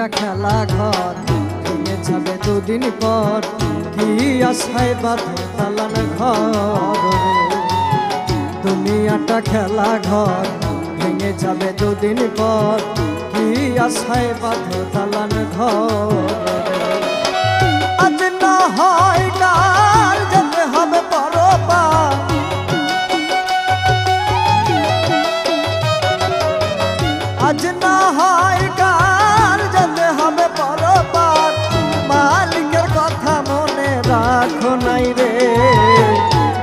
দুনিয়াটা খেলা ঘর ভেঙে যাবে দুদিন পর, কি আশায় বাঁধো দালান ঘর। দুনিয়াটা খেলা ঘর ভেঙে যাবে দুদিন পর, কি আশায় বাঁধো দালান ঘর। আজ না হয় কাল যেতে হবে পরপার, আজ না হয় কাল যেতে হবে পরপার, মালিকের কথা মনে রাখো নাই রে।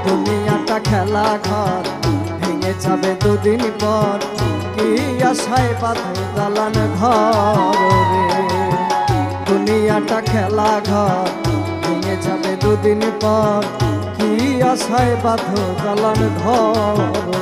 দুনিয়াটা খেলা ঘর ভেঙে যাবে দুদিন পর, কি আশায় বাঁধো দালান ঘর রে। দুনিয়াটা খেলা ঘর ভেঙে যাবে দুদিন পর, কি আশায় বাঁধো দালান ঘর রে।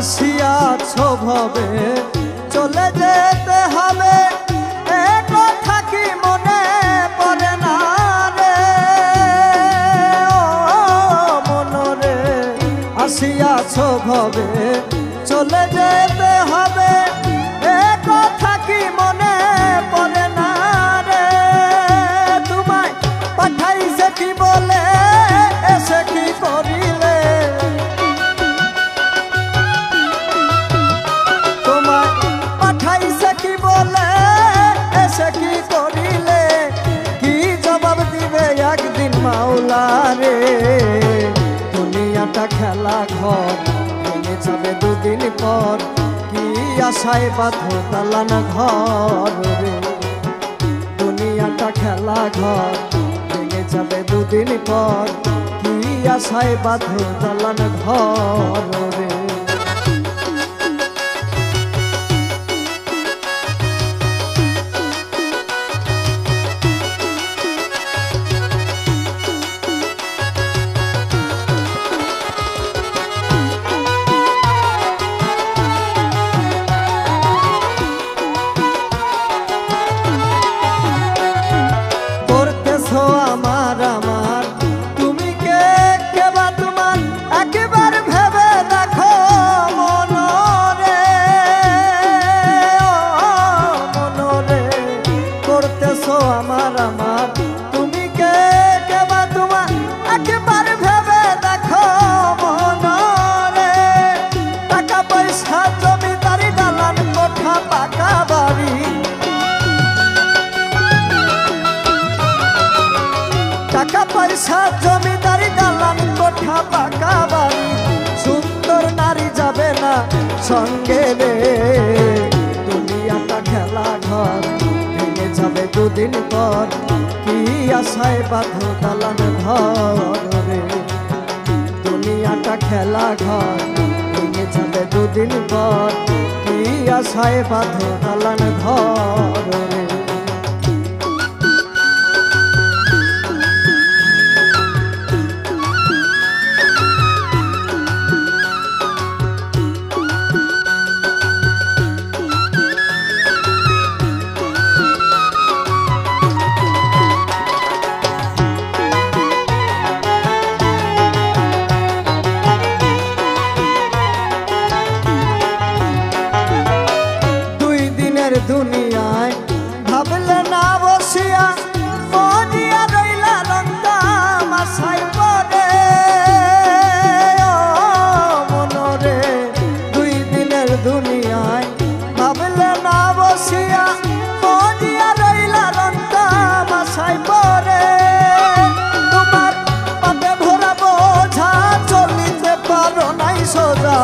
আসিয়াছ ভবে চলে যেতে হবে, এ কথা কি মনে পড়ে না রে মনরে। আসিয়াছ ভবে চলে যেতে হবে, এ কথা কি মনে পড়ে না রে। তোমায় পাঠাইছে কি বলে, এসে কি করিলে, কি বলে এসে কি করিলে, কি জবাব দিবে একদিন মাওলা রে। দুনিয়াটা খেলা ঘর ভেঙে যাবে দুদিন পর, কি আশায় বাঁধো দালান ঘর রে। দুনিয়াটা খেলা ঘর ভেঙে যাবে দুদিন পর, কি আশায় বাঁধো দালান ঘর রে। আমার আমার তুমি কে কেবা তোমার একবার ভেবে দেখো মনরে মনরে। করতেছো আমার আমার তুমি কে কেবা তোমার একবার ভেবে দেখো মনরে। টাকা পয়সা জমিদারি দালান কোঠা পাকা বাড়ি, টাকা পয়সা জমিদারি দালান কোঠা পাকা বাড়ি, সুন্দর নারী যাবে না সঙ্গে রে। দুনিয়াটা খেলা ঘর ভেঙে যাবে দুদিন পর, কি আশায় বাঁধো দালান ঘর রে। দুনিয়াটা খেলা ঘর ভেঙে যাবে দুদিন পর, কি আশায় বাঁধো দালান ঘর রে। দুনিয়ায় ভাবলে না বসিয়া, মজিয়া রইলা রঙ্গা মাসাই পরে মনরে। দুই দিনের দুনিয়ায় ভাবলে না বসিয়া, মজিয়া রইলা রঙ্গা মাসাই পরে। তোমার পাপে ভরা বোঝা চলিতে পারো নাই সোজা,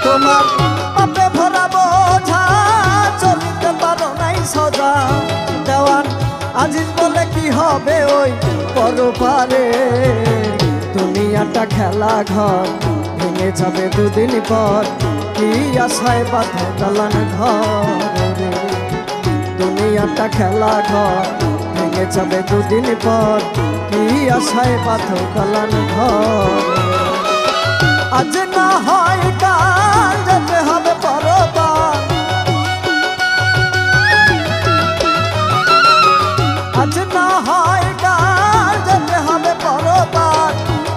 তোমার পাপে ভরা বোঝা চলিতে পারো নাই সোজা। দেওয়ান আজিজ বলে কি হবে ওই পরপারে। দুনিয়াটা খেলা ঘর ভেঙে যাবে দুদিন পর, কি আশায় বাঁধো দালান ঘর রে। দুনিয়াটা খেলা ঘর ভেঙে যাবে দুদিন পর, কি আশায় পাথর দালান ঘর। আজ না হয় কাল যেতে হবে পরপার, আজ না হয় কাল যেতে হবে পরপার,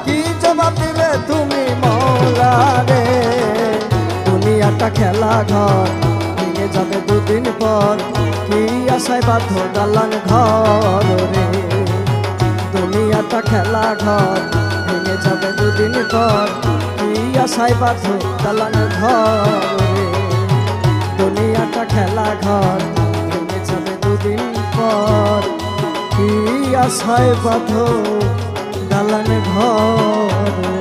কি জবাব দিবে তুমি মওলা রে। দুনিয়াটা খেলা ঘর, ভেঙে যাবে দুদিন পর, কি আশায় বাঁধ দালান ঘর রে। দুনিয়াটা খেলা ঘর, ভেঙে যাবে দুদিন পর, কি আশায় বাঁধ দালান ঘর রে। দুনিয়াটা খেলা ঘর, ভেঙে যাবে দুদিন পর, কি আশায় বাঁধ দালান ঘর।